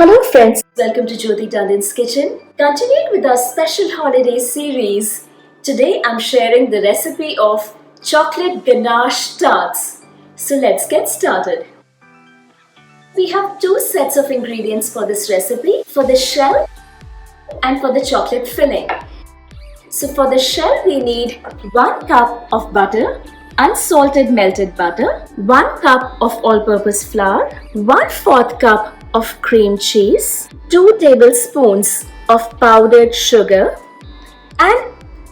Hello friends, welcome to Jyoti Tandon's kitchen. Continuing with our special holiday series, today I'm sharing the recipe of chocolate ganache tarts. So let's get started. We have two sets of ingredients for this recipe, for the shell and for the chocolate filling. So for the shell we need 1 cup of butter, unsalted melted butter, 1 cup of all-purpose flour, 1/4 cup of cream cheese, 2 tablespoons of powdered sugar, and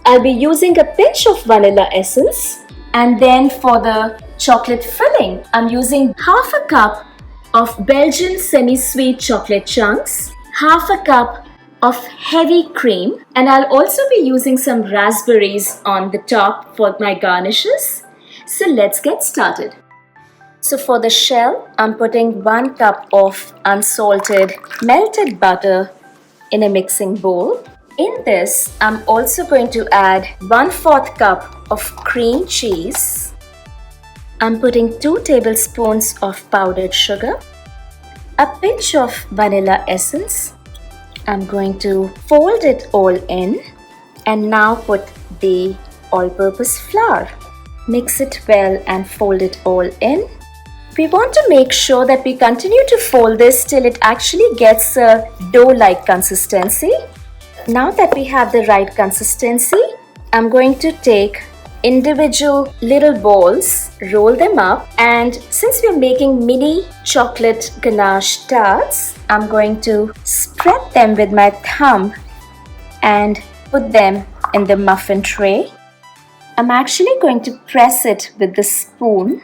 I'll be using a pinch of vanilla essence. And then for the chocolate filling, I'm using half a cup of Belgian semi-sweet chocolate chunks, half a cup of heavy cream, and I'll also be using some raspberries on the top for my garnishes. So let's get started. So for the shell, I'm putting 1 cup of unsalted melted butter in a mixing bowl. In this, I'm also going to add 1/4 cup of cream cheese. I'm putting 2 tablespoons of powdered sugar, a pinch of vanilla essence. I'm going to fold it all in and now put the all-purpose flour. Mix it well and fold it all in. We want to make sure that we continue to fold this till it actually gets a dough-like consistency. Now that we have the right consistency, I'm going to take individual little balls, roll them up, and since we're making mini chocolate ganache tarts, I'm going to spread them with my thumb and put them in the muffin tray. I'm actually going to press it with the spoon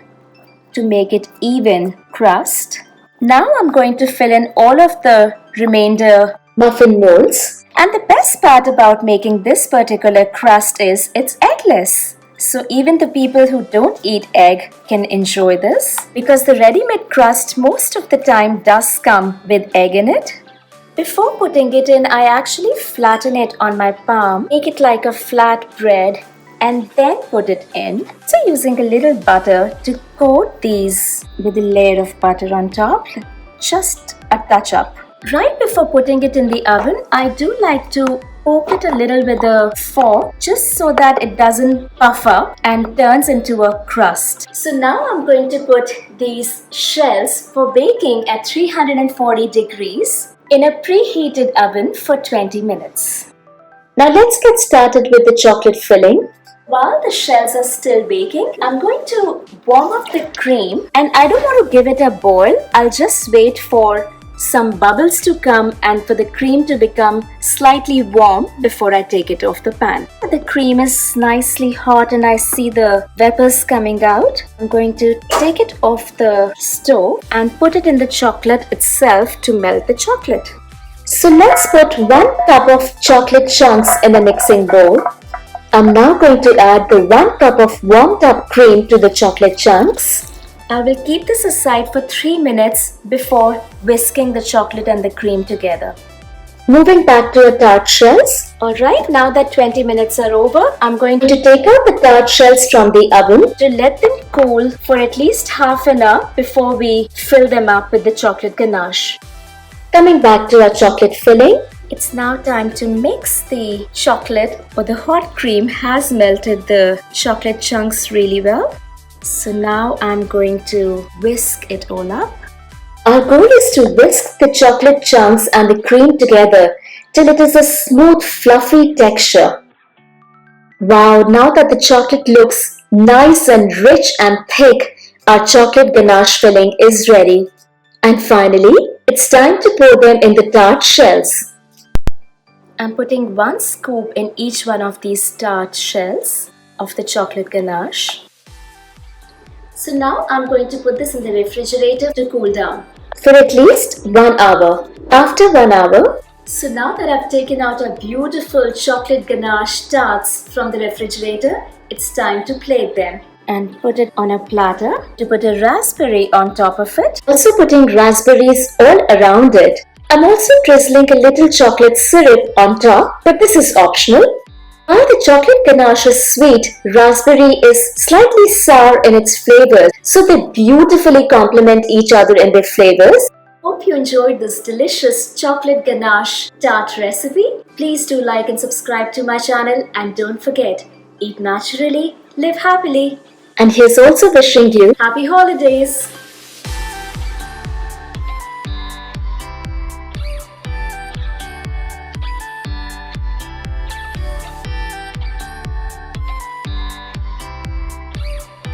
to make it even crust. Now I'm going to fill in all of the remainder muffin molds. And the best part about making this particular crust is it's eggless. So even the people who don't eat egg can enjoy this, because the ready-made crust most of the time does come with egg in it. Before putting it in, I actually flatten it on my palm, make it like a flat bread, and then put it in. So using a little butter to coat these with a layer of butter on top, just a touch up. Right before putting it in the oven, I do like to poke it a little with a fork just so that it doesn't puff up and turns into a crust. So now I'm going to put these shells for baking at 340 degrees in a preheated oven for 20 minutes. Now let's get started with the chocolate filling. While the shells are still baking, I'm going to warm up the cream, and I don't want to give it a boil. I'll just wait for some bubbles to come and for the cream to become slightly warm before I take it off the pan. The cream is nicely hot and I see the vapors coming out. I'm going to take it off the stove and put it in the chocolate itself to melt the chocolate. So let's put 1 cup of chocolate chunks in a mixing bowl. I'm now going to add the 1 cup of warmed up cream to the chocolate chunks. I will keep this aside for 3 minutes before whisking the chocolate and the cream together. Moving back to the tart shells. Alright, now that 20 minutes are over, I'm going to take out the tart shells from the oven to let them cool for at least half an hour before we fill them up with the chocolate ganache. Coming back to our chocolate filling. It's now time to mix the chocolate, or the hot cream has melted the chocolate chunks really well. So now I'm going to whisk it all up. Our goal is to whisk the chocolate chunks and the cream together till it is a smooth, fluffy texture. Wow, now that the chocolate looks nice and rich and thick, our chocolate ganache filling is ready. And finally, it's time to pour them in the tart shells. I'm putting 1 scoop in each one of these tart shells of the chocolate ganache. So now I'm going to put this in the refrigerator to cool down for at least 1 hour. After 1 hour, so now that I've taken out our beautiful chocolate ganache tarts from the refrigerator, it's time to plate them and put it on a platter to put a raspberry on top of it. Also putting raspberries all around it. I'm also drizzling a little chocolate syrup on top, but this is optional. While the chocolate ganache is sweet, raspberry is slightly sour in its flavors, so they beautifully complement each other in their flavors. Hope you you enjoyed this delicious chocolate ganache tart recipe. Please do like and subscribe to my channel, and don't forget, eat naturally, live happily. And here's also wishing you happy holidays.